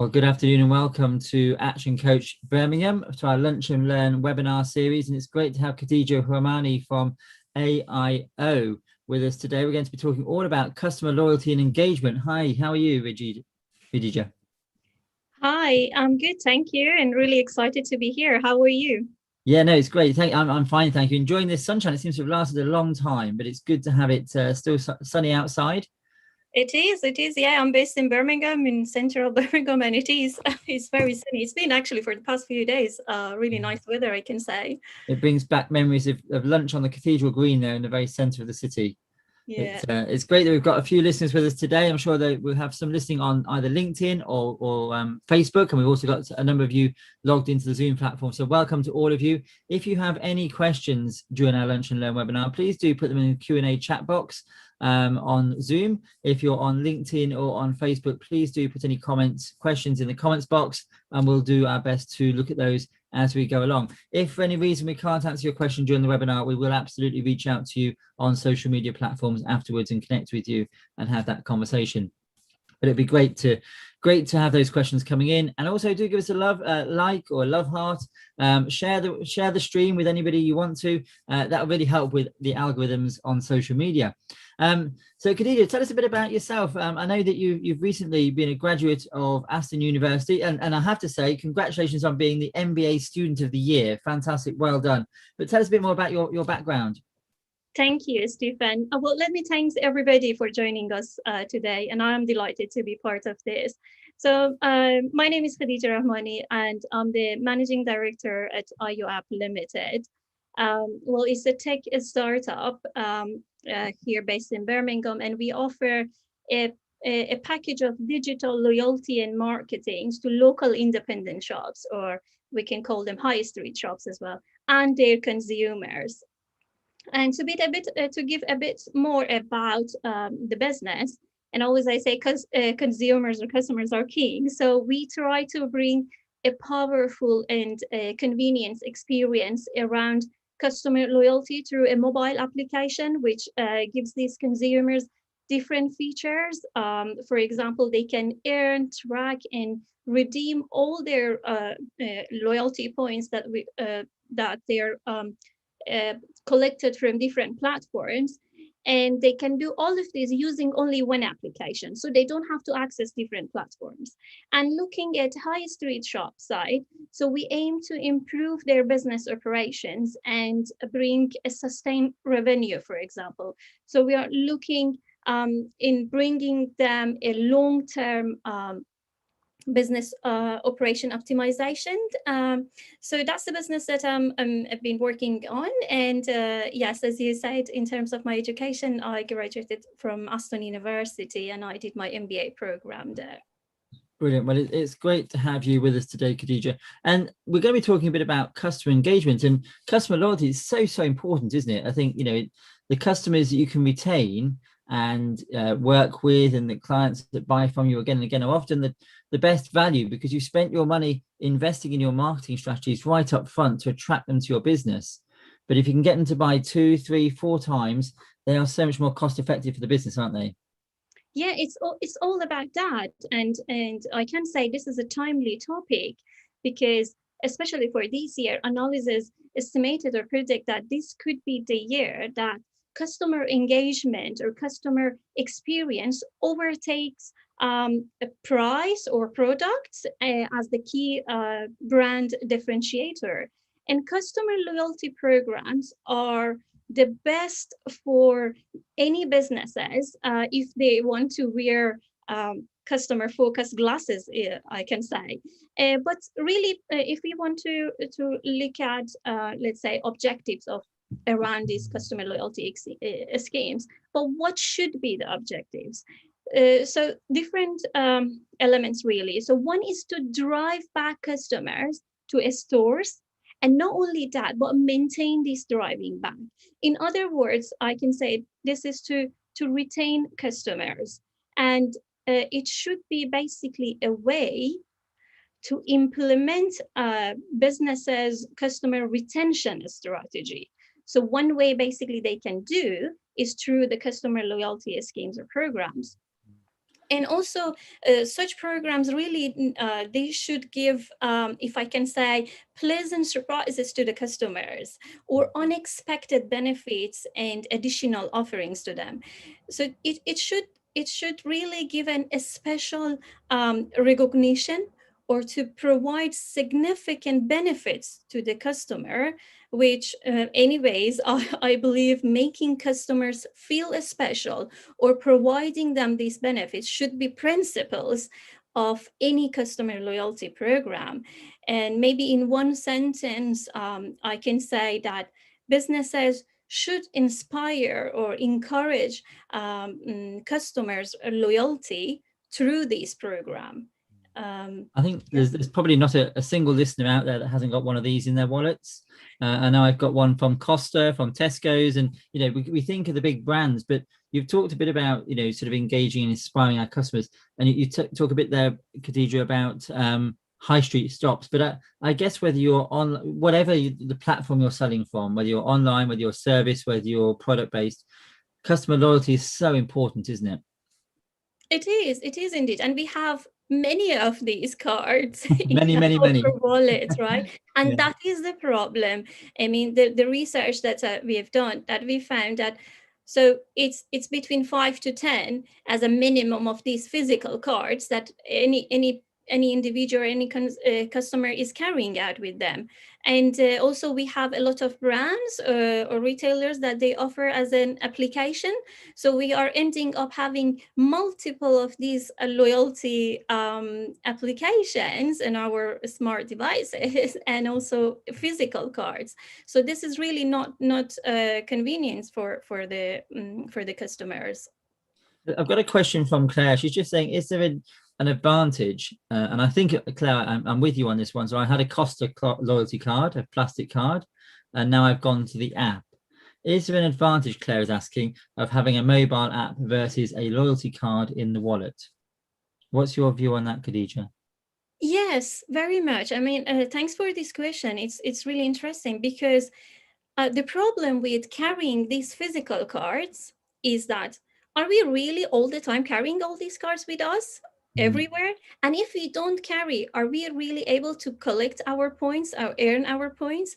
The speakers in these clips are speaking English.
Well, good afternoon and welcome to Action Coach Birmingham, to our Lunch and Learn webinar series. And it's great to have Khadija Rahmani from AIO with us today. We're going to be talking all about customer loyalty and engagement. Hi, how are you, Khadija? Hi, I'm good, thank you, and really excited to be here. How are you? Yeah, no, it's great. I'm fine, thank you. Enjoying this sunshine. It seems to have lasted a long time, but it's good to have it still sunny outside. It is. Yeah, I'm based in Birmingham, in central Birmingham, and it's very sunny. It's been actually for the past few days, really nice weather, I can say. It brings back memories of lunch on the Cathedral Green there in the very centre of the city. Yeah. It's great that we've got a few listeners with us today. I'm sure that we'll have some listening on either LinkedIn or Facebook, and we've also got a number of you logged into the Zoom platform. So welcome to all of you. If you have any questions during our Lunch and Learn webinar, please do put them in the Q&A chat box on Zoom. If you're on LinkedIn or on Facebook, please do put any questions in the comments box, and we'll do our best to look at those as we go along. If for any reason we can't answer your question during the webinar, we will absolutely reach out to you on social media platforms afterwards and connect with you and have that conversation. But it'd be great to have those questions coming in, and also do give us a love like or a love heart. Share the stream with anybody you want to. That will really help with the algorithms on social media. So Khadija, tell us a bit about yourself. I know that you've recently been a graduate of Aston University, and I have to say congratulations on being the MBA Student of the Year. Fantastic, well done. But tell us a bit more about your background. Thank you, Stephen. Well, let me thank everybody for joining us today, and I'm delighted to be part of this. So my name is Khadija Rahmani, and I'm the Managing Director at AIO App Limited. Well, it's a tech startup here based in Birmingham, and we offer a package of digital loyalty and marketing to local independent shops, or we can call them high street shops as well, and their consumers. And to give a bit more about the business, and always I say because consumers or customers are king, so we try to bring a powerful and convenience experience around customer loyalty through a mobile application, which gives these consumers different features. For example, they can earn, track, and redeem all their loyalty points that they're collected from different platforms, and they can do all of this using only one application, so they don't have to access different platforms. And looking at high street shop side, so we aim to improve their business operations and bring a sustained revenue, for example. So we are looking in bringing them a long-term business operation optimization. So that's the business that I've been working on. And yes, as you said, in terms of my education, I graduated from Aston University and I did my MBA program there. Brilliant. Well, it's great to have you with us today, Khadija. And we're going to be talking a bit about customer engagement, and customer loyalty is so important, isn't it? I think, the customers that you can retain and work with, and the clients that buy from you again and again are often the best value, because you spent your money investing in your marketing strategies right up front to attract them to your business. But if you can get them to buy 2, 3, 4 times, they are so much more cost effective for the business, aren't they? Yeah, it's all about that, and I can say this is a timely topic, because especially for this year, analysis estimated or predict that this could be the year that customer engagement or customer experience overtakes a price or products as the key brand differentiator. And customer loyalty programs are the best for any businesses if they want to wear customer focused glasses, I can say. But really, if we want to look at, let's say, objectives of around these customer loyalty schemes, but what should be the objectives? So different elements really. So one is to drive back customers to stores, and not only that, but maintain this driving back. In other words, I can say this is to retain customers, and it should be basically a way to implement businesses' customer retention strategy. So one way basically they can do is through the customer loyalty schemes or programs. And also such programs really, they should give, if I can say, pleasant surprises to the customers, or unexpected benefits and additional offerings to them. So it should really give a special recognition, or to provide significant benefits to the customer, which anyways, I believe making customers feel special or providing them these benefits should be principles of any customer loyalty program. And maybe in one sentence, I can say that businesses should inspire or encourage customers' loyalty through this program. I think there's probably not a single listener out there that hasn't got one of these in their wallets. I know I've got one from Costa, from Tesco's, and we think of the big brands, but you've talked a bit about sort of engaging and inspiring our customers, and you talk a bit there, Khadija, about high street stops. But I guess whether you're on whatever the platform you're selling from, whether you're online, whether you're service, whether you're product based, customer loyalty is so important, isn't it? It is indeed. And we have many of these cards many, in many, our many wallets, right? And Yeah. that is the problem. I mean, the research that we have done, that we found that, so it's between 5 to 10 as a minimum of these physical cards that any individual or any customer is carrying out with them. And also we have a lot of brands or retailers that they offer as an application. So we are ending up having multiple of these loyalty applications in our smart devices and also physical cards. So this is really not convenience for the customers. I've got a question from Claire. She's just saying, is there an advantage? And I think, Claire, I'm with you on this one. So I had a Costa loyalty card, a plastic card, and now I've gone to the app. Is there an advantage, Claire is asking, of having a mobile app versus a loyalty card in the wallet? What's your view on that, Khadija? Yes, very much. I mean, thanks for this question. It's really interesting because the problem with carrying these physical cards is that, are we really all the time carrying all these cards with us everywhere? And if we don't carry, are we really able to collect our points or earn our points?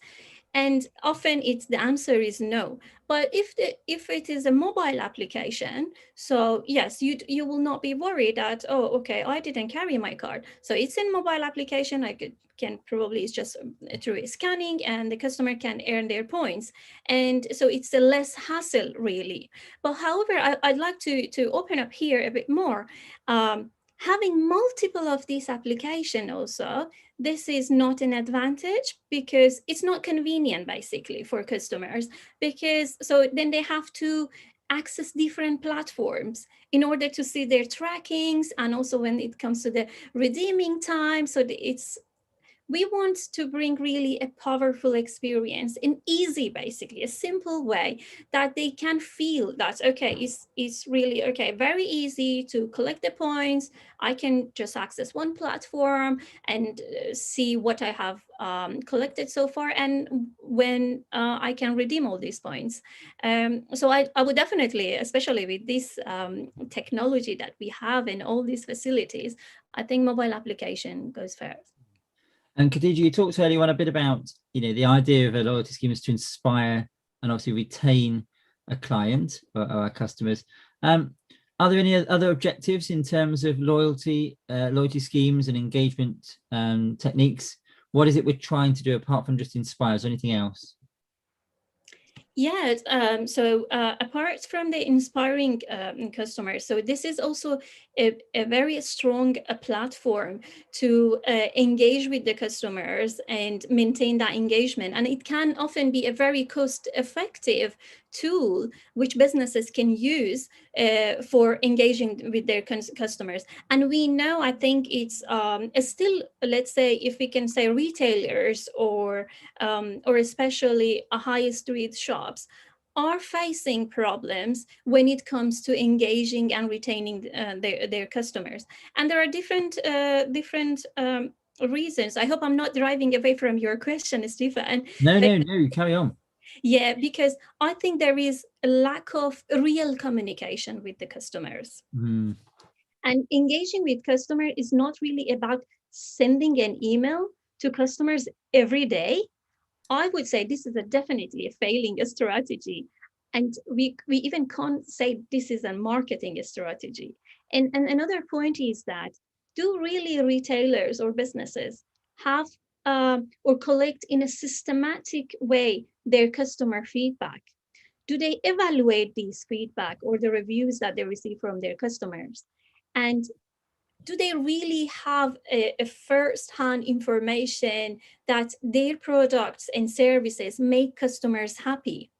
And often the answer is no. But if it is a mobile application, so yes, you will not be worried that, oh, okay, I didn't carry my card. So it's in mobile application. Can probably, it's just through scanning, and the customer can earn their points. And so it's a less hassle, really. But however, I'd like to open up here a bit more. Having multiple of these applications also, this is not an advantage because it's not convenient basically for customers, because so then they have to access different platforms in order to see their trackings, and also when it comes to the redeeming time. So we want to bring really a powerful experience, an easy, basically a simple way that they can feel that, okay, it's really, okay, very easy to collect the points. I can just access one platform and see what I have collected so far, and when I can redeem all these points. So I would definitely, especially with this technology that we have in all these facilities, I think mobile application goes first. And Khadija, you talked earlier on a bit about, the idea of a loyalty scheme is to inspire and obviously retain a client or our customers. Are there any other objectives in terms of loyalty schemes and engagement techniques? What is it we're trying to do apart from just inspire? Is there anything else? Yeah, so apart from the inspiring customers, so this is also a very strong platform to engage with the customers and maintain that engagement. And it can often be a very cost-effective tool which businesses can use for engaging with their customers. And we know, I think it's still, let's say, if we can say retailers or especially a high street shops are facing problems when it comes to engaging and retaining their customers. And there are different reasons. I hope I'm not driving away from your question, Stefan. No, carry on. Yeah, because I think there is a lack of real communication with the customers. And engaging with customer is not really about sending an email to customers every day. I would say this is definitely a failing strategy. And we even can't say this is a marketing strategy. And another point is that, do really retailers or businesses have or collect in a systematic way their customer feedback? Do they evaluate these feedback or the reviews that they receive from their customers? And do they really have a first-hand information that their products and services make customers happy?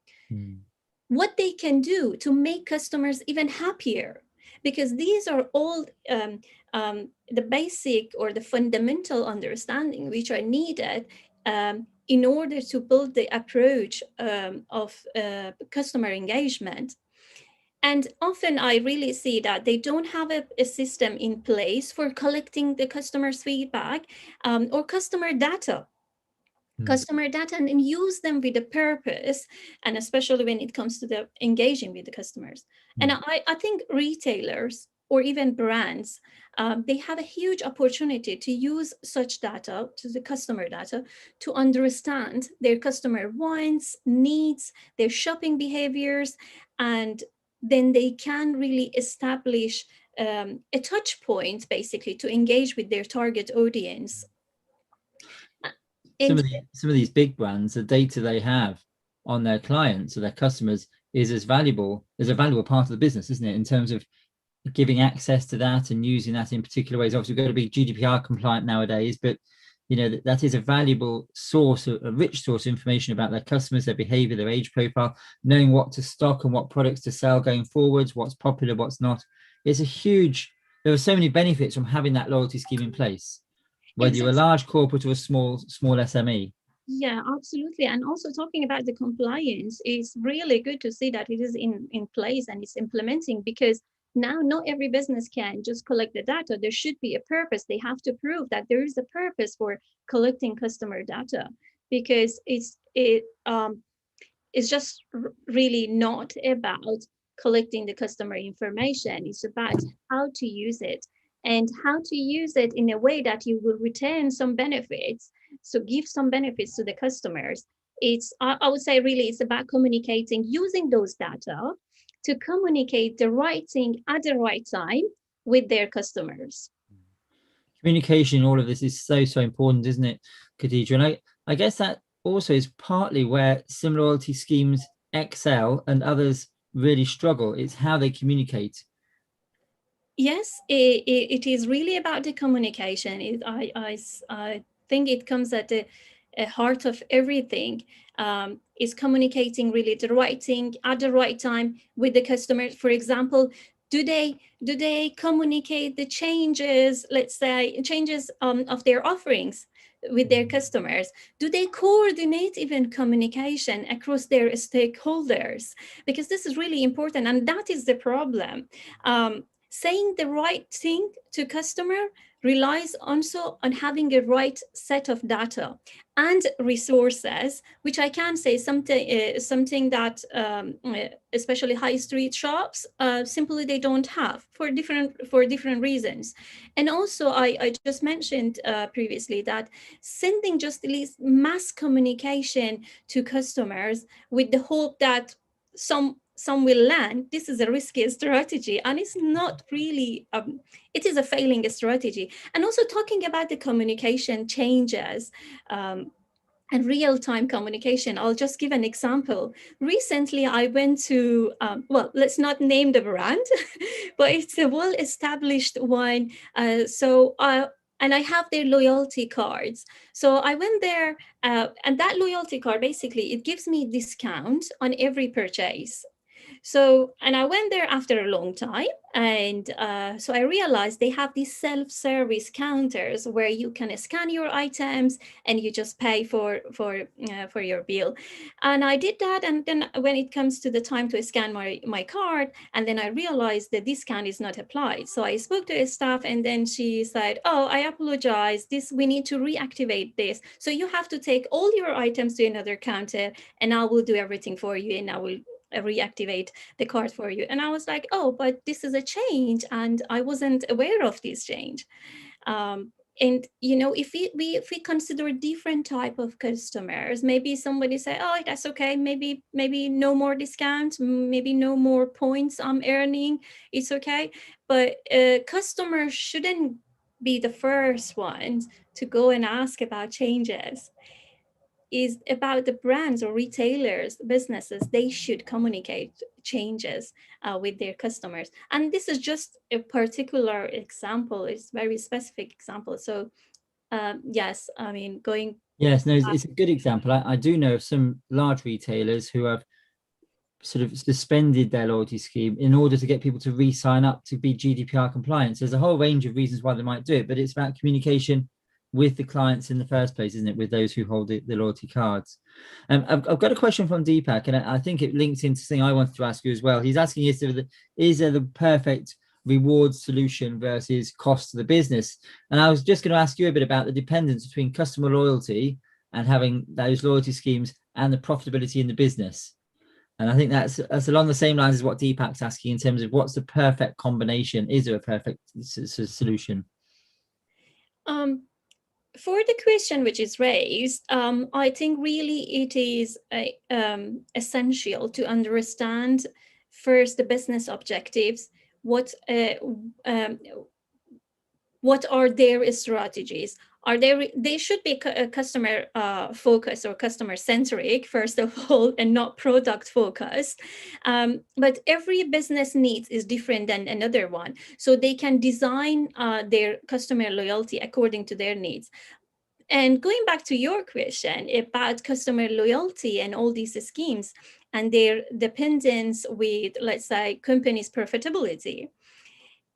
What they can do to make customers even happier? Because these are all the basic or the fundamental understanding which are needed in order to build the approach of customer engagement. And often I really see that they don't have a system in place for collecting the customer's feedback or customer data. Customer data, and use them with a purpose, and especially when it comes to the engaging with the customers. And I think retailers or even brands, they have a huge opportunity to use such data, to the customer data, to understand their customer wants, needs, their shopping behaviors, and then they can really establish a touch point basically to engage with their target audience. Some of these big brands, the data they have on their clients or their customers is a valuable part of the business, isn't it? In terms of giving access to that and using that in particular ways. Obviously, we've got to be GDPR compliant nowadays, but that is a valuable source, a rich source of information about their customers, their behavior, their age profile, knowing what to stock and what products to sell going forwards, what's popular, what's not. There are so many benefits from having that loyalty scheme in place, whether you're a large corporate or a small SME. Yeah, absolutely. And also talking about the compliance, it's really good to see that it is in place and it's implementing, because now not every business can just collect the data. There should be a purpose. They have to prove that there is a purpose for collecting customer data, because it's just really not about collecting the customer information. It's about how to use it, and how to use it in a way that you will retain some benefits. So give some benefits to the customers. I would say really it's about communicating, using those data to communicate the right thing at the right time with their customers. Communication in all of this is so important, isn't it, Khadija? And I guess that also is partly where some loyalty schemes excel and others really struggle. It's how they communicate. Yes, it is really about the communication. I think it comes at the heart of everything. Is communicating really the right thing at the right time with the customer. For example, do they communicate the changes, let's say changes of their offerings with their customers? Do they coordinate even communication across their stakeholders? Because this is really important, and that is the problem. Saying the right thing to customer relies also on having a right set of data and resources, which I can say something that especially high street shops simply they don't have for different reasons. And also I just mentioned previously that sending just at least mass communication to customers with the hope that some will land, this is a risky strategy, and it's not really, it is a failing strategy. And also talking about the communication changes and real-time communication, I'll just give an example. Recently, I went to, well, let's not name the brand, but it's a well-established one. And I have their loyalty cards. So I went there, and that loyalty card, basically, it gives me discount on every purchase. So, and I went there after a long time, and so I realized they have these self-service counters where you can scan your items and you just pay for your bill. And I did that, and then when it comes to the time to scan my card, and then I realized the discount is not applied. So I spoke to a staff, and then she said, "Oh, I apologize. We need to reactivate this. So you have to take all your items to another counter, and I will do everything for you, and I will reactivate the card for you. And I was like, oh, but this is a change, and I wasn't aware of this change. And if we consider different type of customers, maybe somebody say, oh, that's okay, maybe no more discount, maybe no more points I'm earning, it's okay. But customers shouldn't be the first ones to go and ask about changes. Is about the brands or retailers, businesses, they should communicate changes with their customers. And this is just a particular example, it's very specific example. So yes, I mean, going. Yes, no, it's a good example. I do know of some large retailers who have sort of suspended their loyalty scheme in order to get people to re-sign up to be GDPR compliant. So there's a whole range of reasons why they might do it, but it's about communication with the clients in the first place, isn't it? With those who hold the loyalty cards. I've got a question from Deepak, and I think it links into something I wanted to ask you as well. He's asking, is there the perfect reward solution versus cost to the business? And I was just going to ask you a bit about the dependence between customer loyalty and having those loyalty schemes and the profitability in the business. And I think that's along the same lines as what Deepak's asking in terms of what's the perfect combination. Is there a perfect solution? For the question which is raised, I think really it is essential to understand first the business objectives, what are their strategies. They should be customer focused or customer centric, first of all, and not product focused. But every business needs is different than another one. So they can design their customer loyalty according to their needs. And going back to your question about customer loyalty and all these schemes and their dependence with, let's say, companies' profitability,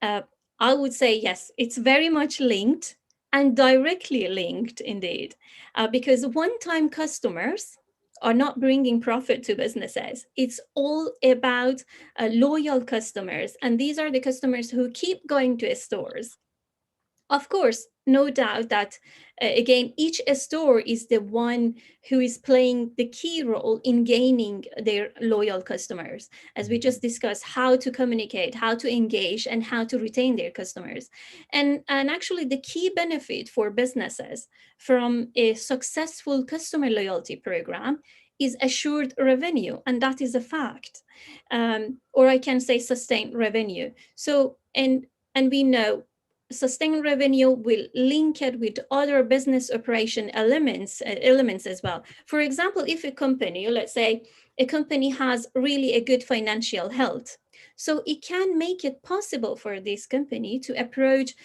I would say yes, it's very much linked and directly linked indeed, because one-time customers are not bringing profit to businesses. It's all about loyal customers. And these are the customers who keep going to stores. Of course, no doubt that, again, each store is the one who is playing the key role in gaining their loyal customers. As we just discussed, how to communicate, how to engage, and how to retain their customers. And actually, the key benefit for businesses from a successful customer loyalty program is assured revenue, and that is a fact. Or I can say sustained revenue. So, and we know sustained revenue will link it with other business operation elements as well. For example, if a company, let's say a company has really a good financial health, so it can make it possible for this company to approach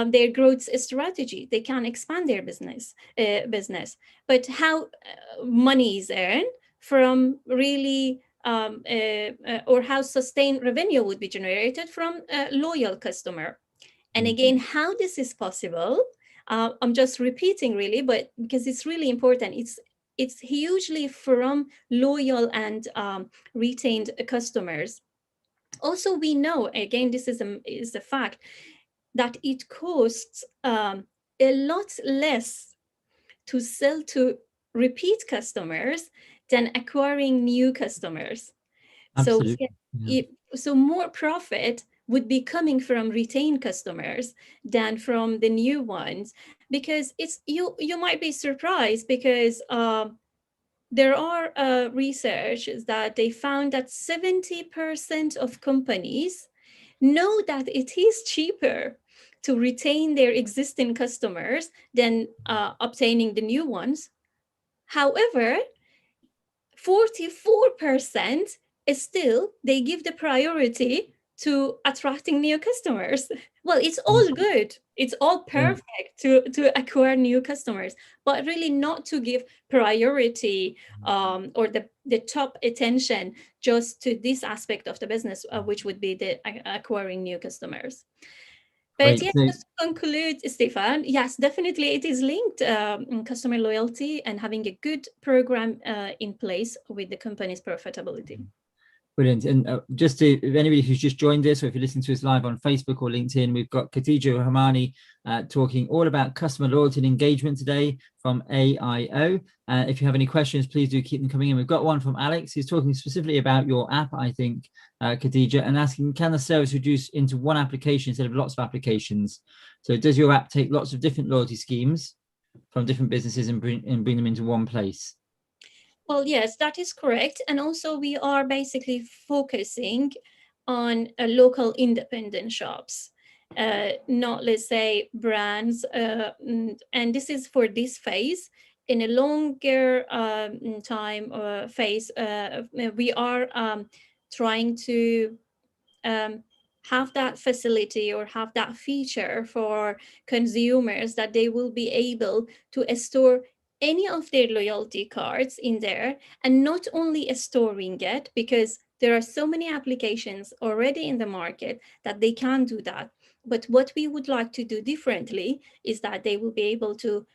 their growth strategy. They can expand their business. But how money is earned from really or how sustained revenue would be generated from a loyal customer. And again, how this is possible, I'm just repeating really, but because it's really important, it's hugely from loyal and retained customers. Also, we know, again, this is a fact, that it costs a lot less to sell to repeat customers than acquiring new customers. Absolutely. So more profit would be coming from retained customers than from the new ones, because it's you might be surprised, because there are research that they found that 70% of companies know that it is cheaper to retain their existing customers than obtaining the new ones. However, 44% still they give the priority to attracting new customers. Well, it's all good. It's all perfect to acquire new customers, but really not to give priority or the top attention just to this aspect of the business, which would be the acquiring new customers. But yes, just to conclude, Stefan, yes, definitely it is linked customer loyalty and having a good program in place with the company's profitability. Brilliant. And just to, if anybody who's just joined us, or if you're listening to us live on Facebook or LinkedIn, we've got Khadija Rahmani talking all about customer loyalty and engagement today from AIO. If you have any questions, please do keep them coming in. We've got one from Alex, who's talking specifically about your app, I think, Khadija, and asking, can the service reduce into one application instead of lots of applications? So does your app take lots of different loyalty schemes from different businesses and bring them into one place? Well, yes, that is correct. And also we are basically focusing on local independent shops, not, let's say, brands. And this is for this phase. In a longer time phase, we are trying to have that facility or have that feature for consumers that they will be able to store any of their loyalty cards in there, and not only storing it, because there are so many applications already in the market that they can do that. But what we would like to do differently is that they will be able to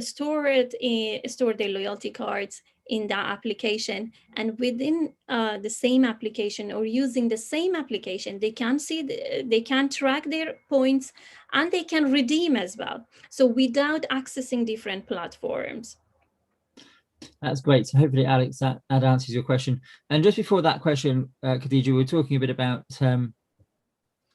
store their loyalty cards in that application, and within the same application or using the same application, they can see they can track their points and they can redeem as well, so without accessing different platforms. That's great. So hopefully, Alex, that answers your question. And just before that question, Khadija, we were talking a bit about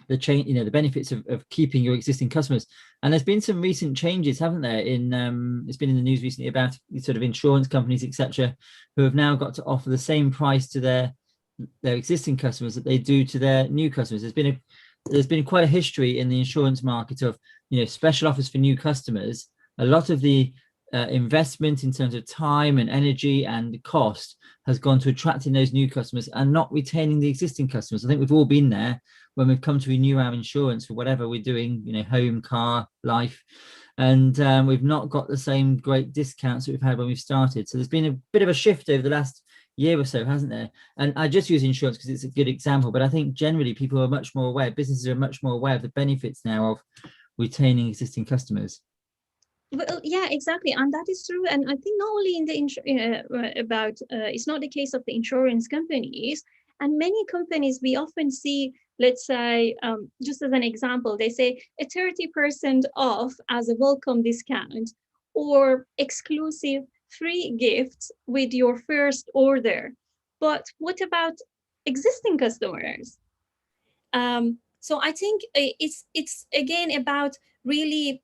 the change, the benefits of keeping your existing customers. And there's been some recent changes, haven't there? It's been in the news recently about sort of insurance companies, etc., who have now got to offer the same price to their existing customers that they do to their new customers. There's been quite a history in the insurance market of special offers for new customers. A lot of the investment in terms of time and energy and cost has gone to attracting those new customers and not retaining the existing customers. I think we've all been there when we've come to renew our insurance for whatever we're doing, home, car, life, and we've not got the same great discounts that we've had when we've started. So there's been a bit of a shift over the last year or so, hasn't there? And I just use insurance because it's a good example, but I think generally people are much more aware, businesses are much more aware of the benefits now of retaining existing customers. Well, yeah, exactly, and that is true. And I think not only in the it's not the case of the insurance companies, and many companies we often see. Let's say, just as an example, they say a 30% off as a welcome discount, or exclusive free gifts with your first order. But what about existing customers? So I think it's again about really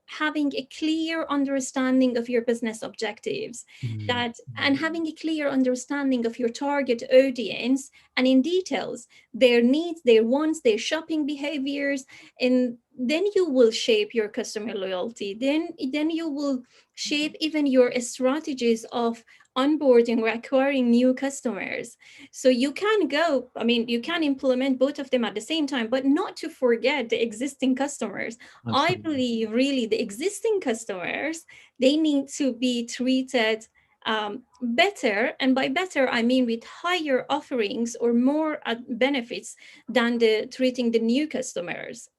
having a clear understanding of your business objectives, and having a clear understanding of your target audience, and in details their needs, their wants, their shopping behaviors, and then you will shape your customer loyalty. Then you will shape even your strategies of onboarding or acquiring new customers. So you can you can implement both of them at the same time, but not to forget the existing customers. Absolutely. I believe really the existing customers, they need to be treated better, and by better I mean with higher offerings or more benefits than treating the new customers.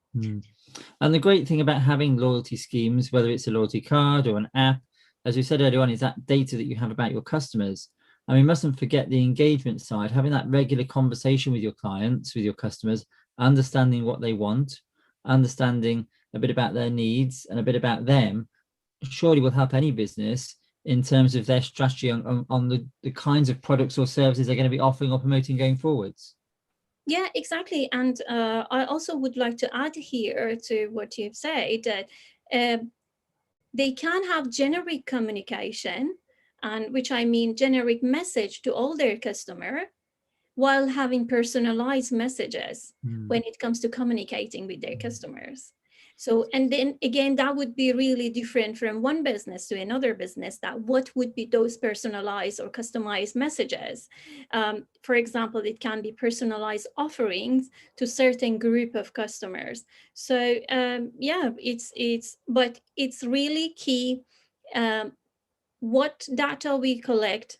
And the great thing about having loyalty schemes, whether it's a loyalty card or an app, as we said earlier on, is that data that you have about your customers. And we mustn't forget the engagement side, having that regular conversation with your clients, with your customers, understanding what they want, understanding a bit about their needs and a bit about them, surely will help any business in terms of their strategy on the kinds of products or services they're going to be offering or promoting going forwards. Yeah, exactly. And I also would like to add here to what you've said that they can have generic communication, and which I mean generic message to all their customer, while having personalized messages when it comes to communicating with their customers. So, and then again, that would be really different from one business to another business, that what would be those personalized or customized messages. For example, it can be personalized offerings to certain group of customers. So yeah, but it's really key what data we collect,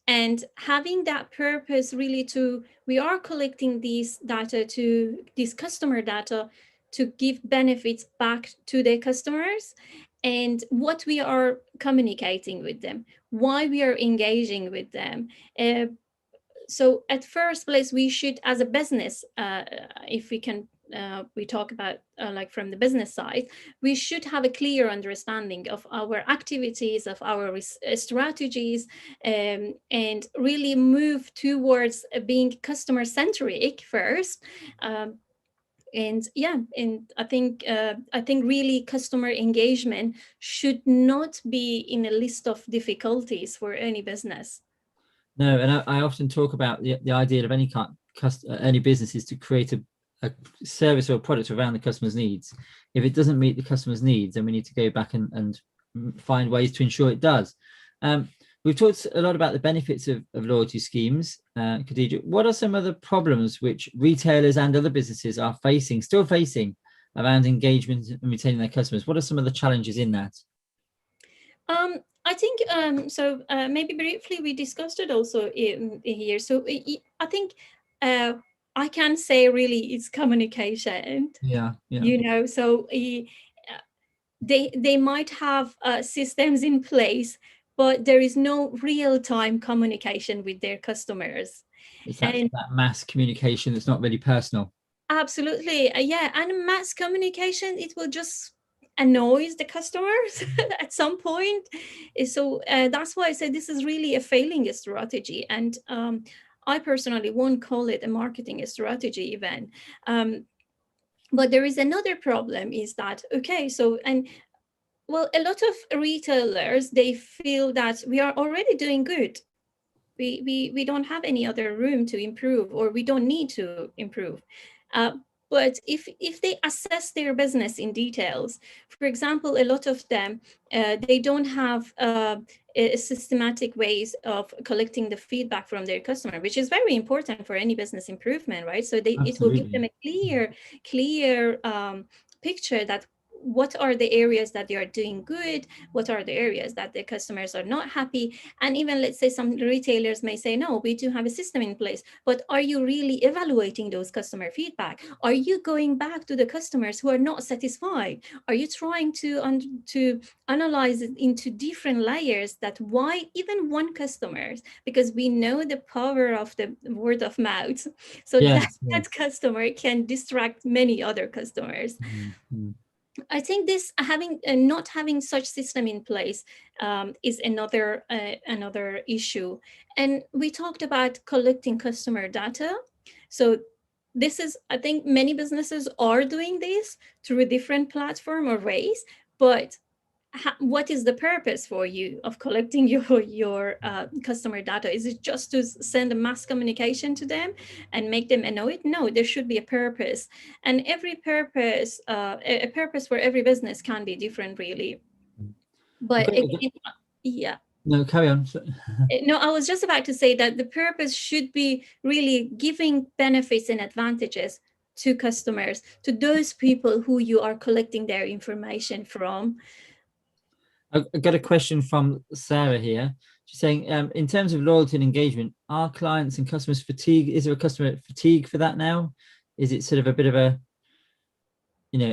and having that purpose really we are collecting these customer data to give benefits back to their customers, and what we are communicating with them, why we are engaging with them. So at first place, we should, as a business, if we can, we talk about like from the business side, we should have a clear understanding of our activities, of our strategies, and really move towards being customer centric first. And yeah, and I think really customer engagement should not be in a list of difficulties for any business. No, and I often talk about the idea of any kind, any business is to create a service or a product around the customer's needs. If it doesn't meet the customer's needs, then we need to go back and find ways to ensure it does. We've talked a lot about the benefits of loyalty schemes. Khadija, what are some of the problems which retailers and other businesses are still facing around engagement and retaining their customers? What are some of the challenges in that? I think so. Maybe briefly we discussed it also in here. So I think I can say really it's communication. Yeah. You know, so they might have systems in place, but there is no real-time communication with their customers. It's that mass communication that's not really personal. Absolutely, yeah, and mass communication, it will just annoys the customers at some point. So that's why I say this is really a failing strategy, and I personally won't call it a marketing strategy even. But there is another problem is that, okay, so, and well, a lot of retailers, they feel that we are already doing good. We don't have any other room to improve, or we don't need to improve. But if they assess their business in details, for example, a lot of them, they don't have a systematic ways of collecting the feedback from their customer, which is very important for any business improvement, right? So it will give them a clear picture that what are the areas that they are doing good, what are the areas that the customers are not happy. And even, let's say, some retailers may say, no, we do have a system in place, but are you really evaluating those customer feedback? Are you going back to the customers who are not satisfied? Are you trying to analyze it into different layers, that why even one customer, because we know the power of the word of mouth, so that customer can distract many other customers. Mm-hmm. I think this not having such system in place is another issue. And we talked about collecting customer data. So this is, I think many businesses are doing this through a different platform or ways, but what is the purpose for you of collecting your customer data? Is it just to send a mass communication to them and make them annoyed? No, there should be a purpose, and every purpose, a purpose for every business can be different, really. But again, yeah. No, carry on. No, I was just about to say that the purpose should be really giving benefits and advantages to customers, to those people who you are collecting their information from. I got a question from Sarah here. She's saying, in terms of loyalty and engagement, are clients and customers fatigue? Is there a customer fatigue for that now? Is it sort of a bit of a,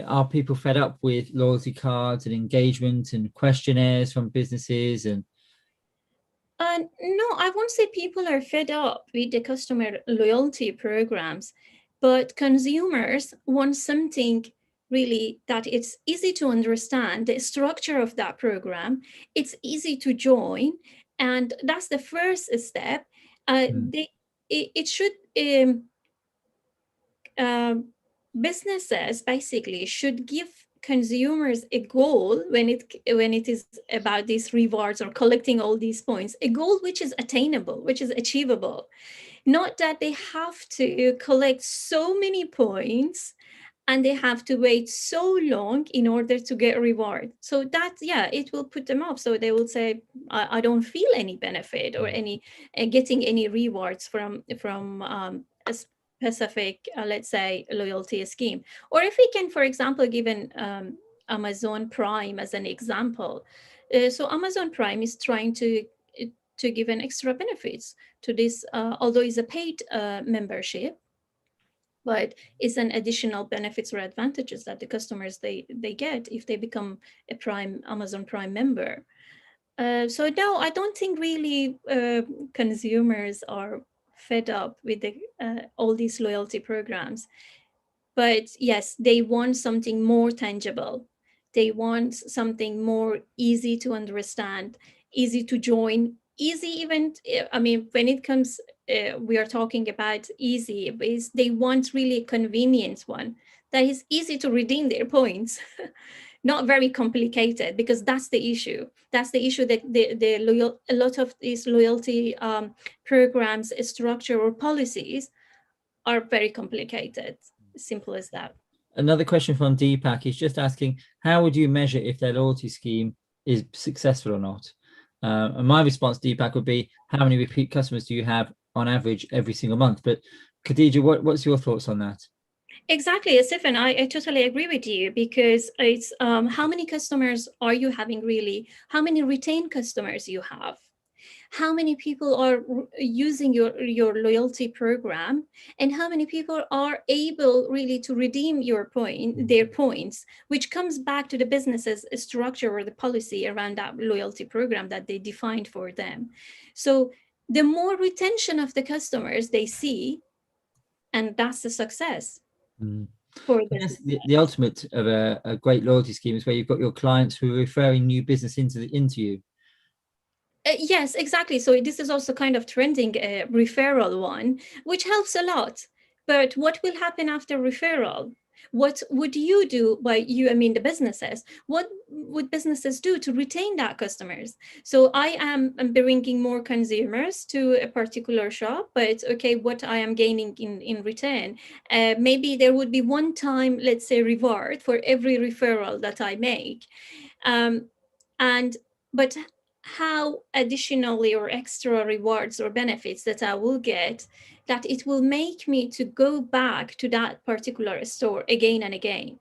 are people fed up with loyalty cards and engagement and questionnaires from businesses? And no, I won't say people are fed up with the customer loyalty programs, but consumers want something really that it's easy to understand the structure of that program. It's easy to join, and that's the first step. It should businesses basically should give consumers a goal when it is about these rewards or collecting all these points, a goal which is attainable, which is achievable, not that they have to collect so many points and they have to wait so long in order to get a reward. So that, yeah, it will put them off. So they will say, I don't feel any benefit or any getting any rewards from a specific, let's say, loyalty scheme. Or if we can, for example, give an Amazon Prime as an example. So Amazon Prime is trying to give an extra benefits to this, although it's a paid membership, but it's an additional benefits or advantages that the customers they get if they become a Amazon Prime member. So no, I don't think really consumers are fed up with all these loyalty programs. But yes, they want something more tangible. They want something more easy to understand, easy to join, easy even, I mean, when it comes, we are talking about easy, is they want really a convenient one that is easy to redeem their points. Not very complicated, because that's the issue. That's the issue, that a lot of these loyalty programs, structure or policies are very complicated. Simple as that. Another question from Deepak is just asking, how would you measure if their loyalty scheme is successful or not? And my response, Deepak, would be, how many repeat customers do you have on average every single month? But Khadija, what's your thoughts on that? Exactly, Stephen, I totally agree with you, because it's how many customers are you having really? How many retained customers you have? How many people are using your loyalty program, and how many people are able really to redeem their points, which comes back to the business's structure or the policy around that loyalty program that they defined for them. So the more retention of the customers they see, and that's the success. For yes, the ultimate of a great loyalty scheme is where you've got your clients who are referring new business into you. Yes, exactly. So this is also kind of trending referral one, which helps a lot. But what will happen after referral? What would you do I mean the businesses? What would businesses do to retain that customers? So I am bringing more consumers to a particular shop, but okay, what I am gaining in return? Maybe there would be one time, let's say, reward for every referral that I make. But how additionally or extra rewards or benefits that I will get, that it will make me to go back to that particular store again and again.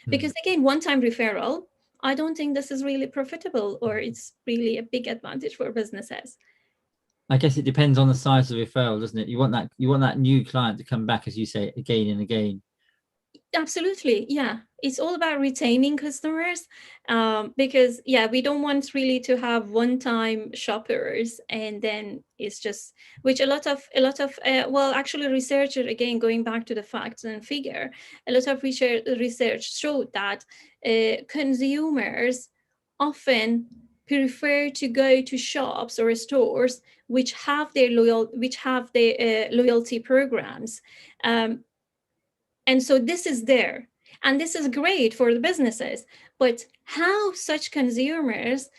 Because again, one-time referral, I don't think this is really profitable, or it's really a big advantage for businesses. I guess it depends on the size of the referral, doesn't it? You want that new client to come back, as you say, again and again. Absolutely, yeah. It's all about retaining customers, because yeah, we don't want really to have one-time shoppers, and then it's just, which a lot of well, actually, researchers, again going back to the facts and figure, a lot of research showed that consumers often prefer to go to shops or stores which have their loyalty programs. And so this is there, and this is great for the businesses. But how such consumers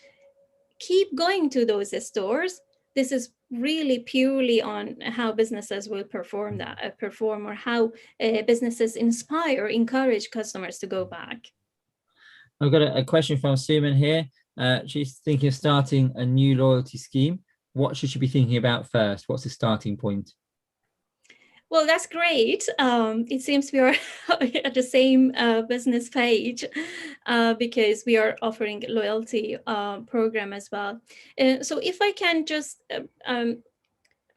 keep going to those stores, this is really purely on how businesses will perform, or how businesses encourage customers to go back. I've got a question from Suman here. She's thinking of starting a new loyalty scheme. What should she be thinking about first? What's the starting point? Well, that's great. It seems we are at the same business page, because we are offering loyalty program as well. So if I can just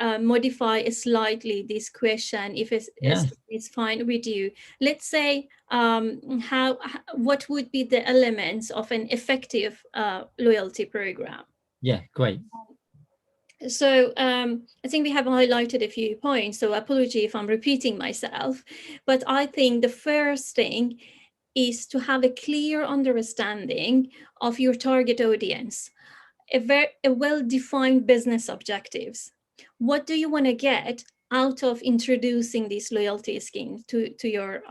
modify slightly this question, if it's fine with you. Let's say what would be the elements of an effective loyalty program? Yeah, great. So I think we have highlighted a few points, so apology if I'm repeating myself, but I think the first thing is to have a clear understanding of your target audience, a well-defined business objectives. What do you want to get out of introducing these loyalty schemes to your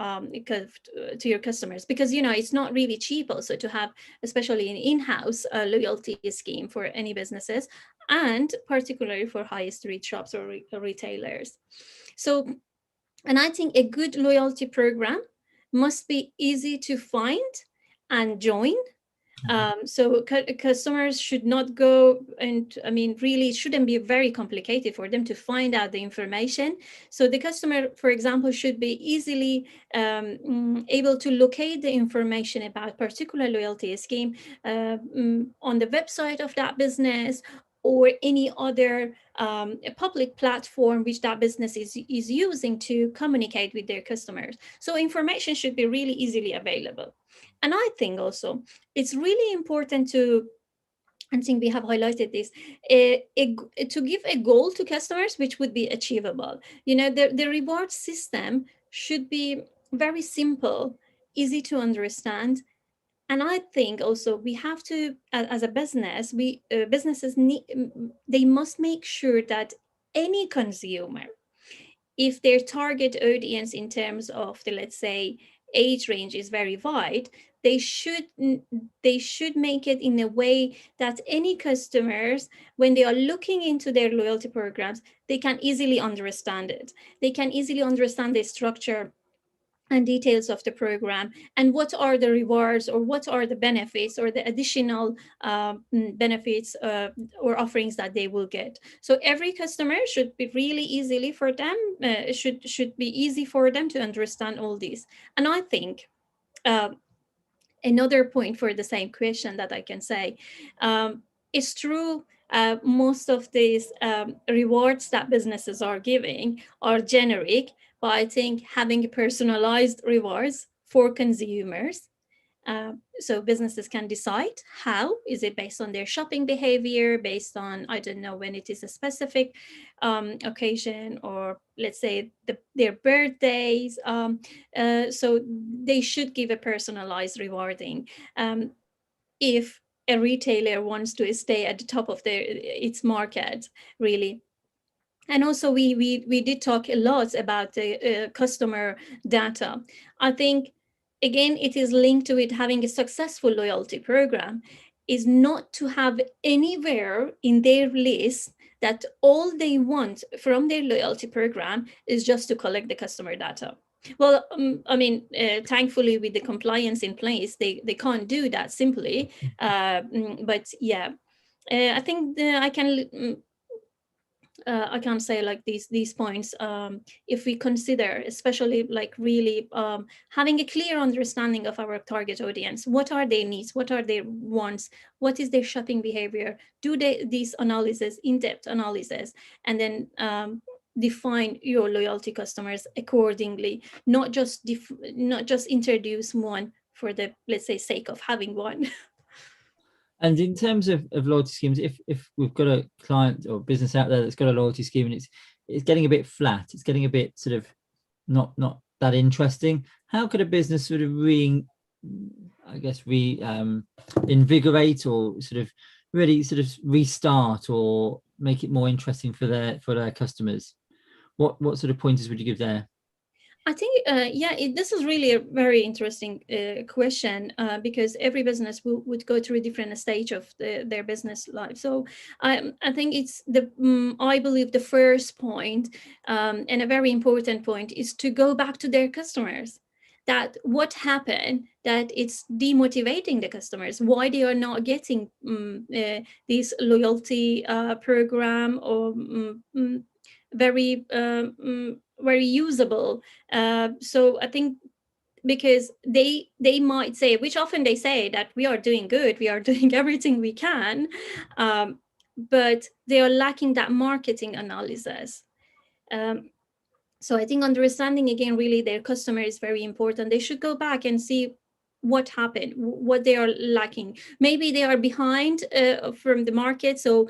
customers? Because it's not really cheap also to have, especially an in-house loyalty scheme for any businesses, and particularly for high street shops or retailers. So, and I think a good loyalty program must be easy to find and join. So customers should not go, and I mean, really, it shouldn't be very complicated for them to find out the information. So the customer, for example, should be easily able to locate the information about particular loyalty scheme on the website of that business, or any other public platform which that business is using to communicate with their customers. So information should be really easily available. And I think also it's really important to I think we have highlighted this, to give a goal to customers which would be achievable. The reward system should be very simple, easy to understand. And I think also we have to, as a business, businesses need, they must make sure that any consumer, if their target audience in terms of the, let's say, age range is very wide, they should they should make it in a way that any customers, when they are looking into their loyalty programs, they can easily understand it. They can easily understand the structure and details of the program, and what are the rewards, or what are the benefits, or the additional benefits or offerings that they will get. So every customer should be really easily for them, should be easy for them to understand all these. And I think another point for the same question that I can say, it's true, most of these rewards that businesses are giving are generic, but I think having personalized rewards for consumers, so businesses can decide how. Is it based on their shopping behavior, based on, I don't know, when it is a specific occasion, or let's say their birthdays. So they should give a personalized rewarding. If a retailer wants to stay at the top of its market, really. And also we did talk a lot about the customer data. I think, again, it is linked to it having a successful loyalty program, is not to have anywhere in their list that all they want from their loyalty program is just to collect the customer data. Well, I mean, thankfully, with the compliance in place, they can't do that simply. But yeah, I think I can't say like these points. If we consider, especially like really having a clear understanding of our target audience, what are their needs, what are their wants, what is their shopping behavior, do they these analysis, in-depth analysis, and then define your loyalty customers accordingly, not just introduce one for the, let's say, sake of having one. And in terms of loyalty schemes, if we've got a client or business out there that's got a loyalty scheme and it's getting a bit flat, it's getting a bit sort of not that interesting, how could a business sort of invigorate, or sort of really sort of restart, or make it more interesting for their customers? What sort of pointers would you give there? I think, this is really a very interesting question, because every business would go through a different stage of their business life. So I think it's I believe the first point, and a very important point, is to go back to their customers. That what happened, that it's demotivating the customers, why they are not getting this loyalty program, or very very usable. So I think, because they might say, which often they say, that we are doing good, we are doing everything we can, but they are lacking that marketing analysis. So I think understanding, again, really their customer is very important. They should go back and see what happened, what they are lacking. Maybe they are behind from the market, so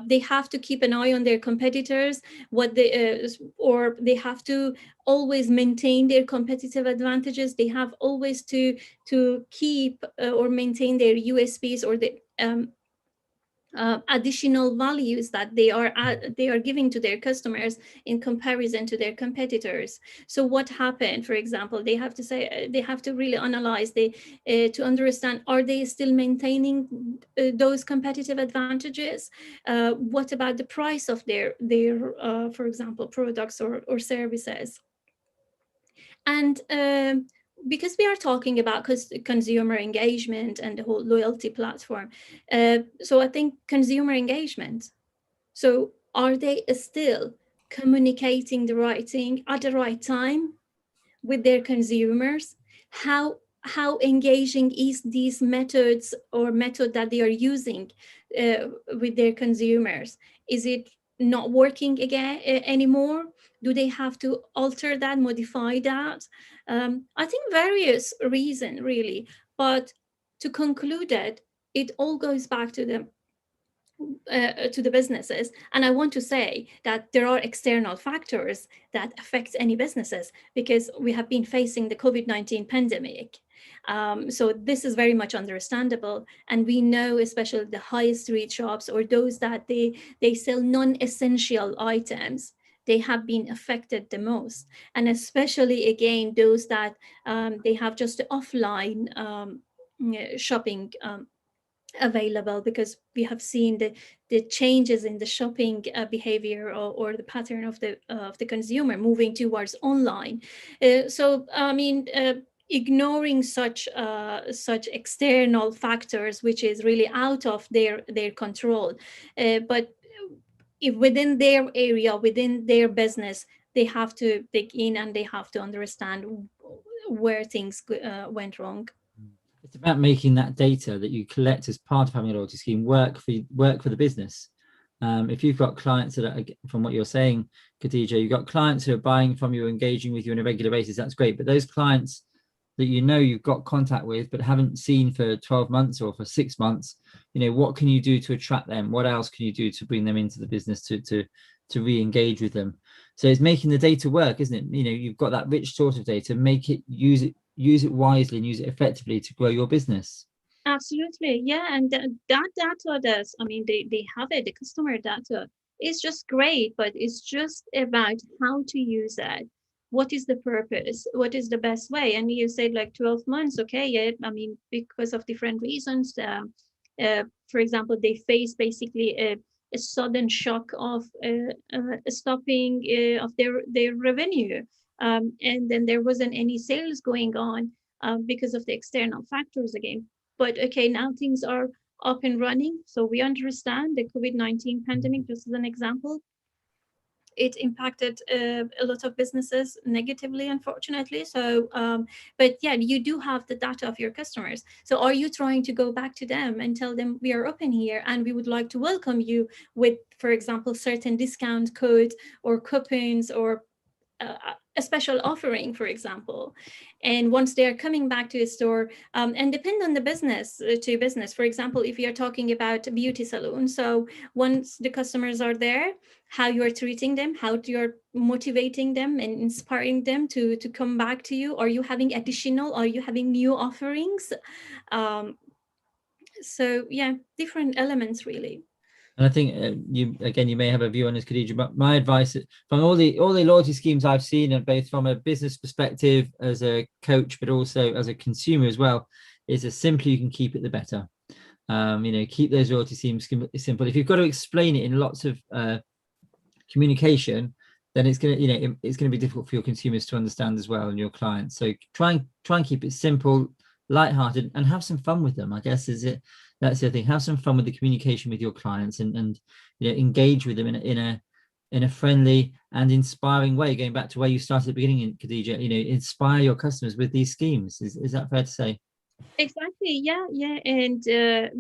they have to keep an eye on their competitors, or they have to always maintain their competitive advantages. They have always to keep or maintain their USPs, or the additional values that they are giving to their customers in comparison to their competitors. So what happened, for example, they have to really analyze to understand, are they still maintaining those competitive advantages? What about the price of their for example, products or services? And because we are talking about consumer engagement and the whole loyalty platform, so I think consumer engagement. So are they still communicating the right thing at the right time with their consumers? How engaging is these methods or method that they are using with their consumers? Is it not working again anymore? Do they have to alter that, modify that? I think various reasons, really. But to conclude it all goes back to the to the businesses. And I want to say that there are external factors that affect any businesses, because we have been facing the COVID-19 pandemic. So this is very much understandable. And we know, especially the high street shops, or those that they sell non-essential items, they have been affected the most. And especially, again, those that they have just the offline shopping available, because we have seen the changes in the shopping behavior, or the pattern of the consumer moving towards online. So I mean, ignoring such external factors, which is really out of their control, but if within their area, within their business, they have to dig in, and they have to understand where things went wrong. It's about making that data that you collect as part of having a loyalty scheme work for the business. If you've got clients that are, from what you're saying, Khadija, you've got clients who are buying from you, engaging with you on a regular basis, that's great. But those clients that you know you've got contact with but haven't seen for 12 months or for 6 months, what can you do to attract them? What else can you do to bring them into the business, to re-engage with them? So it's making the data work, isn't it? You've got that rich source of data, use it wisely and use it effectively to grow your business. Absolutely, yeah, and that data, does, I mean, they have it. The customer data is just great, but it's just about how to use it. What is the purpose? What is the best way? And you said like 12 months, okay, yeah, I mean, because of different reasons. For example, they face basically a sudden shock of stopping of their revenue, and then there wasn't any sales going on because of the external factors again. But okay, now things are up and running. So we understand the COVID-19 pandemic, just as an example, it impacted a lot of businesses negatively, unfortunately. So, but yeah, you do have the data of your customers. So are you trying to go back to them and tell them we are open here and we would like to welcome you with, for example, certain discount codes or coupons, or a special offering, for example. And once they are coming back to a store, and depend on the business to business. For example, if you're talking about a beauty salon, so once the customers are there, how you're treating them, how you're motivating them and inspiring them to come back to you. Are you having are you having new offerings? So yeah, different elements really. And I think you may have a view on this, Khadija, but my advice from all the loyalty schemes I've seen, and both from a business perspective as a coach, but also as a consumer as well, is the simpler you can keep it, the better. Keep those loyalty schemes simple. If you've got to explain it in lots of communication, then it's gonna be difficult for your consumers to understand as well, and your clients. So try and keep it simple, lighthearted, and have some fun with them. I guess that's the thing. Have some fun with the communication with your clients, and engage with them in a friendly and inspiring way. Going back to where you started at the beginning, Khadija, inspire your customers with these schemes. Is that fair to say? Exactly. Yeah. And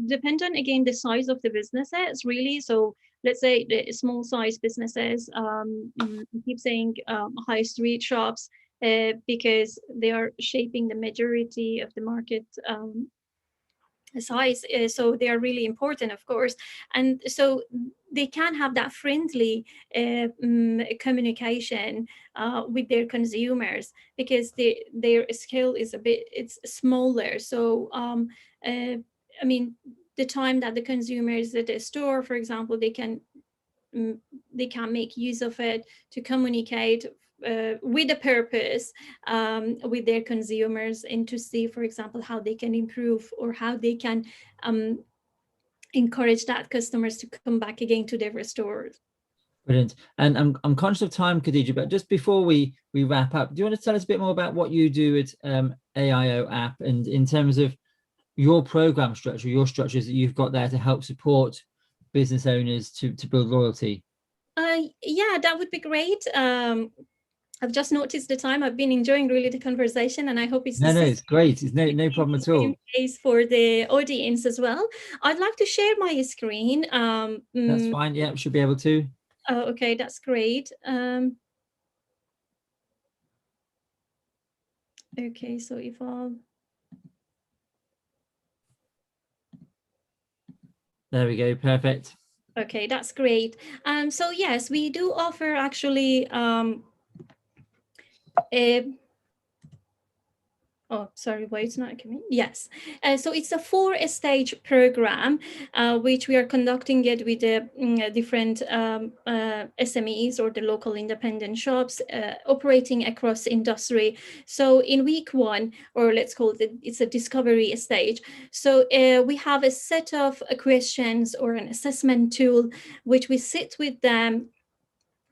depend on, again, the size of the businesses, really. So let's say the small size businesses, keep saying high street shops, because they are shaping the majority of the market size. So they are really important, of course. And so they can have that friendly communication with their consumers, because their scale is it's smaller. So I mean, the time that the consumers at the store, for example, they can make use of it to communicate with a purpose with their consumers, and to see, for example, how they can improve, or how they can encourage that customers to come back again to their stores. Brilliant. And I'm conscious of time, Khadija, but just before we wrap up, do you want to tell us a bit more about what you do at AIO app, and in terms of your program structure, your structures that you've got there to help support business owners to build loyalty? Yeah, that would be great. I've just noticed the time. I've been enjoying really the conversation, and I hope it's No, the it's great. It's no problem at all. same case for the audience as well. I'd like to share my screen. That's fine. Yeah, should be able to. Oh, okay, that's great. Okay, so if I'll... There we go. Perfect. Okay, that's great. So yes, we do offer actually a oh, sorry, why it's not coming? Yes. So it's a 4-stage program, which we are conducting it with the different SMEs or the local independent shops operating across industry. So in week 1, or let's call it, it's a discovery stage. So we have a set of questions or an assessment tool, which we sit with them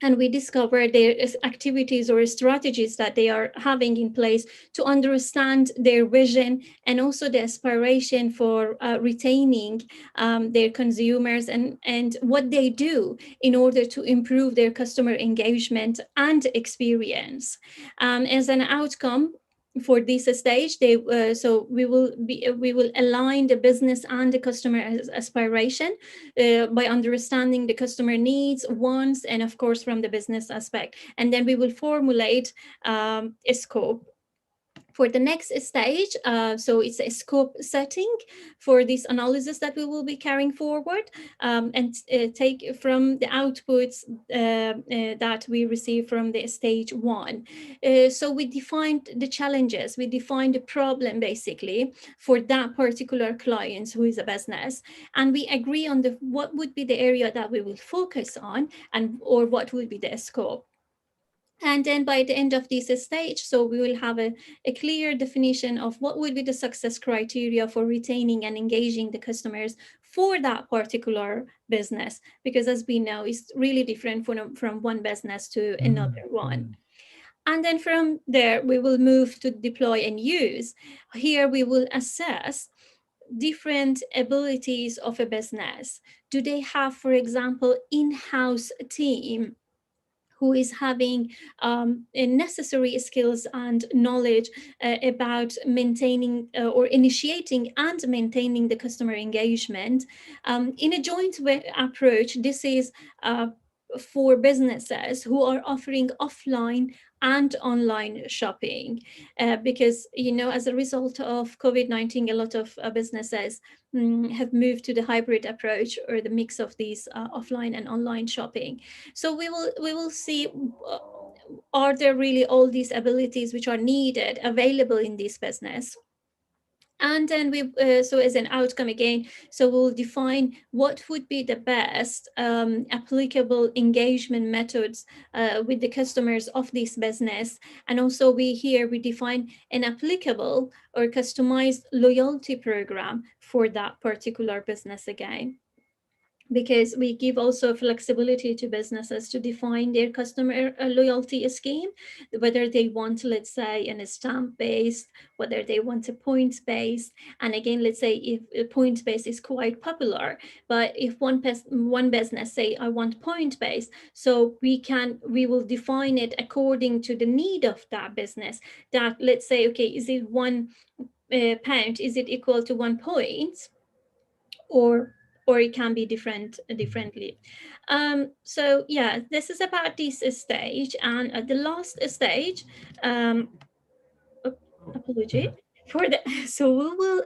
and we discover their activities or strategies that they are having in place to understand their vision and also the aspiration for retaining their consumers, and what they do in order to improve their customer engagement and experience. As an outcome, for this stage, so we will align the business and the customer aspiration by understanding the customer needs, wants, and of course from the business aspect. And then we will formulate a scope for the next stage. So it's a scope setting for this analysis that we will be carrying forward, and take from the outputs that we receive from the stage 1. So we defined the challenges, we defined the problem basically for that particular client who is a business, and we agree on what would be the area that we will focus on, and or what will be the scope. And then by the end of this stage, so we will have a clear definition of what would be the success criteria for retaining and engaging the customers for that particular business. Because as we know, it's really different from one business to another one. And then from there, we will move to deploy and use. Here we will assess different abilities of a business. Do they have, for example, in-house team who is having necessary skills and knowledge about maintaining or initiating and maintaining the customer engagement. In a joint approach, this is for businesses who are offering offline and online shopping, because as a result of COVID-19, a lot of businesses have moved to the hybrid approach or the mix of these offline and online shopping. So we will see, are there really all these abilities which are needed available in this business. And then so as an outcome again, so we'll define what would be the best applicable engagement methods with the customers of this business. And also we define an applicable or customized loyalty program for that particular business again, because we give also flexibility to businesses to define their customer loyalty scheme, whether they want, let's say, a stamp-based, whether they want a points-based. And again, let's say if a point-based is quite popular, but if one business say, I want point-based, so we will define it according to the need of that business. That, let's say, okay, is it £1, is it equal to 1 point? Or it can be differently. So yeah, this is about this stage. And at the last stage, apology for the, so we will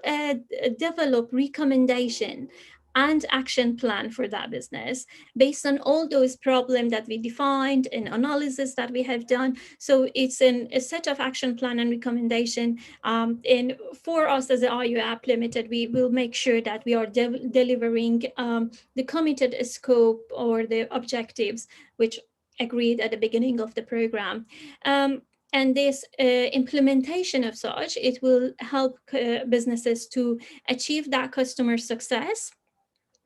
develop recommendation and action plan for that business based on all those problems that we defined and analysis that we have done. So it's a set of action plan and recommendation. And for us as the IU App Limited, we will make sure that we are delivering the committed scope or the objectives which agreed at the beginning of the program. And this implementation of such, it will help businesses to achieve that customer success,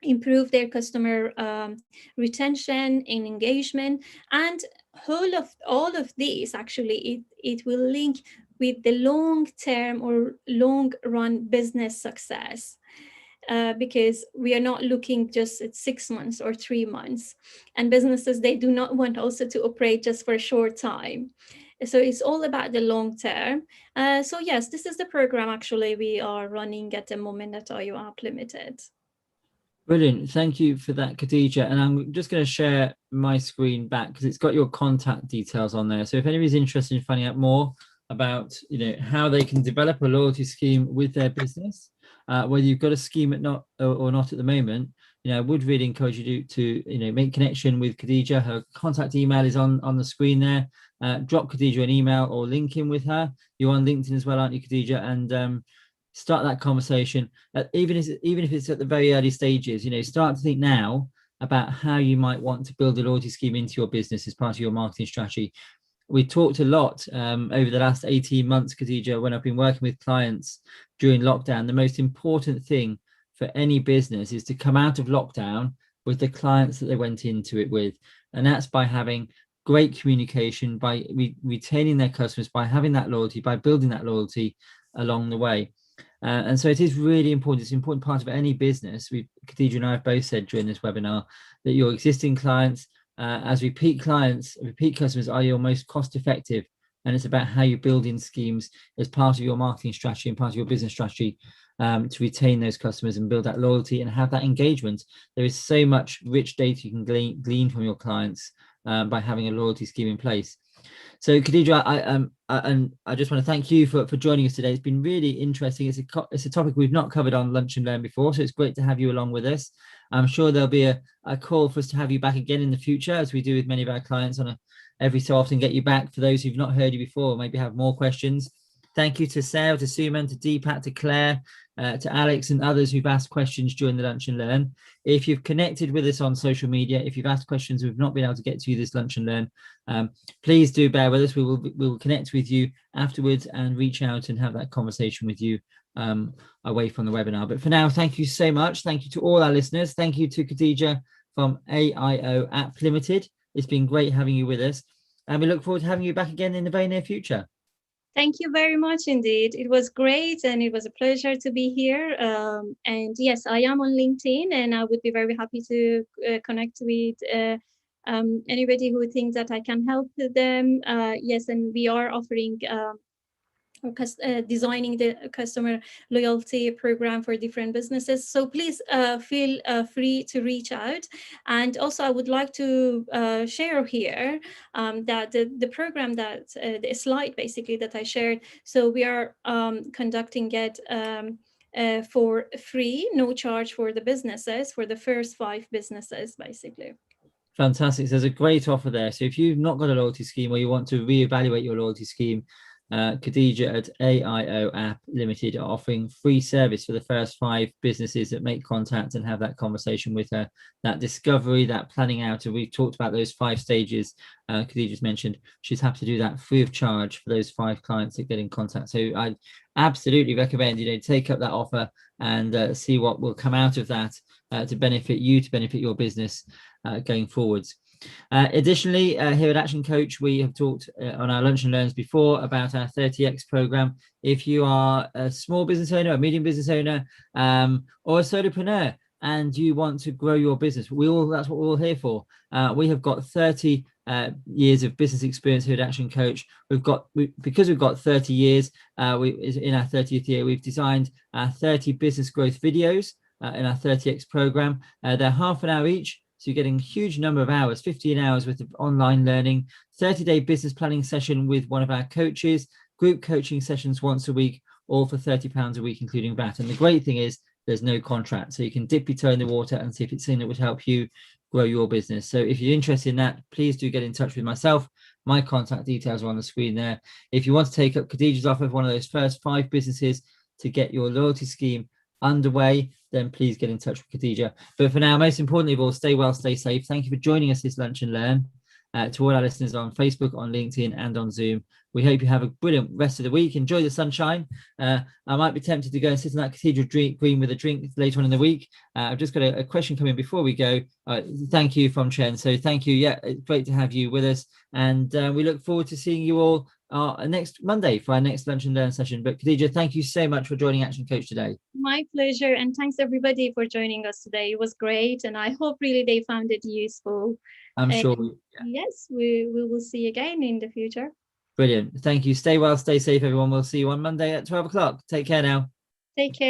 improve their customer retention and engagement, and all of these actually it will link with the long-term or long-run business success. Because we are not looking just at 6 months or 3 months, and businesses, they do not want also to operate just for a short time. So it's all about the long term. So yes, this is the program actually we are running at the moment at IU App Limited. Brilliant. Thank you for that, Khadija. And I'm just going to share my screen back because it's got your contact details on there. So if anybody's interested in finding out more about, how they can develop a loyalty scheme with their business, whether you've got a scheme or not at the moment, I would really encourage you to make connection with Khadija. Her contact email is on the screen there. Drop Khadija an email or link in with her. You're on LinkedIn as well, aren't you, Khadija? And start that conversation. Even if it's at the very early stages, start to think now about how you might want to build a loyalty scheme into your business as part of your marketing strategy. We talked a lot over the last 18 months, Khadija, when I've been working with clients during lockdown. The most important thing for any business is to come out of lockdown with the clients that they went into it with. And that's by having great communication, by retaining their customers, by having that loyalty, by building that loyalty along the way. And so it is really important. It's an important part of any business. Khadija and I have both said during this webinar that your existing clients, as repeat customers are your most cost effective. And it's about how you build in schemes as part of your marketing strategy and part of your business strategy to retain those customers and build that loyalty and have that engagement. There is so much rich data you can glean from your clients by having a loyalty scheme in place. So Khadija, I just want to thank you for joining us today. It's been really interesting. It's a topic we've not covered on Lunch and Learn before, so it's great to have you along with us. I'm sure there'll be a call for us to have you back again in the future, as we do with many of our clients every so often, get you back for those who've not heard you before, maybe have more questions. Thank you to Sarah, to Suman, to Deepak, to Claire, to Alex and others who've asked questions during the Lunch and Learn. If you've connected with us on social media, if you've asked questions we've not been able to get to you this Lunch and Learn, please do bear with us. We will connect with you afterwards and reach out and have that conversation with you away from the webinar. But for now, thank you so much. Thank you to all our listeners. Thank you to Khadija from AIO App Limited. It's been great having you with us, and we look forward to having you back again in the very near future. Thank you very much indeed. It was great and it was a pleasure to be here. And yes, I am on LinkedIn and I would be very happy to connect with anybody who thinks that I can help them. Yes, and we are offering designing the customer loyalty program for different businesses. So please feel free to reach out. And also I would like to share here that the program that the slide basically that I shared. So we are conducting it for free, no charge for the businesses, for the first 5 businesses basically. Fantastic. So there's a great offer there. So if you've not got a loyalty scheme or you want to reevaluate your loyalty scheme, Khadija at AIO App Limited are offering free service for the first 5 businesses that make contact and have that conversation with her, that discovery, that planning out. And we've talked about those 5 stages Khadija's mentioned. She's happy to do that free of charge for those 5 clients that get in contact. So I absolutely recommend take up that offer and see what will come out of that to benefit you, to benefit your business going forwards. Additionally, here at Action Coach, we have talked on our Lunch and Learns before about our 30X program. If you are a small business owner, a medium business owner, or a solopreneur, and you want to grow your business, that's what we're all here for. We have got 30 years of business experience here at Action Coach. Because we've got 30 years, in our 30th year, we've designed 30 business growth videos in our 30X program. They're half an hour each. So you're getting a huge number of hours, 15 hours worth of online learning, 30-day business planning session with one of our coaches, group coaching sessions once a week, all for £30 a week, including VAT. And the great thing is there's no contract. So you can dip your toe in the water and see if it's something that would help you grow your business. So if you're interested in that, please do get in touch with myself. My contact details are on the screen there. If you want to take up Khadija's offer of one of those first 5 businesses to get your loyalty scheme underway, then please get in touch with Khadija. But for now, most importantly of all, stay well, stay safe. Thank you for joining us this Lunch and Learn. To all our listeners on Facebook, on LinkedIn and on Zoom, we hope you have a brilliant rest of the week. Enjoy the sunshine. I might be tempted to go and sit in that cathedral green with a drink later on in the week. I've just got a question coming before we go. Thank you from Chen. So thank you. Yeah, it's great to have you with us. And we look forward to seeing you all next Monday for our next Lunch and Learn session. But Khadija, thank you so much for joining Action Coach today. My pleasure. And thanks everybody for joining us today. It was great. And I hope really they found it useful. I'm sure. Yeah. Yes, we will see again in the future. Brilliant. Thank you. Stay well, stay safe, everyone. We'll see you on Monday at 12 o'clock. Take care now. Take care.